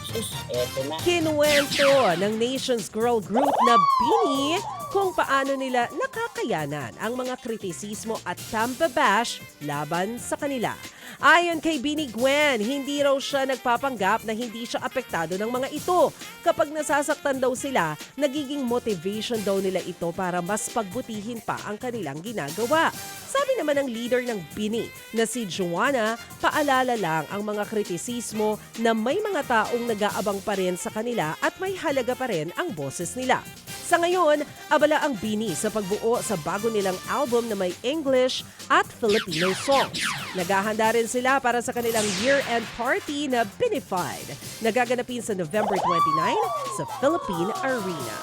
Sus, eto na. Kinuwento ng Nations Girl Group na BINI kung paano nila nakakayanan ang mga kritisismo at tambabash laban sa kanila. Ayon kay BINI Gwen, hindi raw siya nagpapanggap na hindi siya apektado ng mga ito. Kapag nasasaktan daw sila, nagiging motivation daw nila ito para mas pagbutihin pa ang kanilang ginagawa. Sabi naman ng leader ng BINI na si Joanna, paalala lang ang mga kritisismo na may mga taong nag-aabang pa rin sa kanila at may halaga pa rin ang boses nila. Sa ngayon, abala ang BINI sa pagbuo sa bago nilang album na may English at Filipino songs. Naghahanda rin sila para sa kanilang year-end party na Binified, na gaganapin sa November 29 sa Philippine Arena.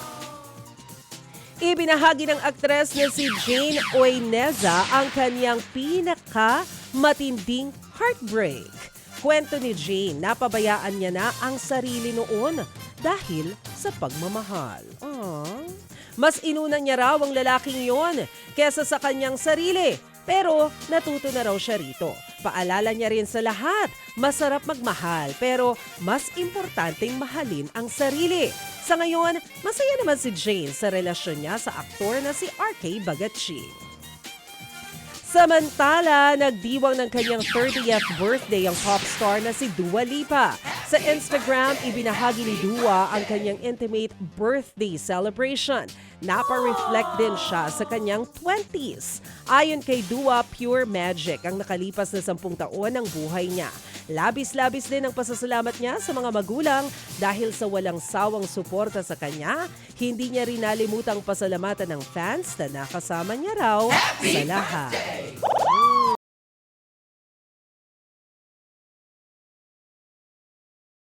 Ibinahagi ng aktres na si Jane Oineza ang kanyang pinaka-matinding heartbreak. Kwento ni Jane, napabayaan niya na ang sarili noon dahil sa pagmamahal. Mas inuna niya raw ang lalaking yon kesa sa kanyang sarili. Pero natuto na raw siya rito. Paalala niya rin sa lahat, masarap magmahal pero mas importanteng mahalin ang sarili. Sa ngayon, masaya naman si Jane sa relasyon niya sa aktor na si RK Bagatsing. Samantala, nagdiwang ng kanyang 30th birthday ang pop star na si Dua Lipa. Sa Instagram, ibinahagi ni Dua ang kanyang intimate birthday celebration. Napa-reflect din siya sa kanyang 20s. Ayon kay Dua, pure magic ang nakalipas na 10 taon ng buhay niya. Labis-labis din ang pasasalamat niya sa mga magulang dahil sa walang sawang suporta sa kanya. Hindi niya rin nalimutang pasalamatan ng fans na nakasama niya raw sa lahat.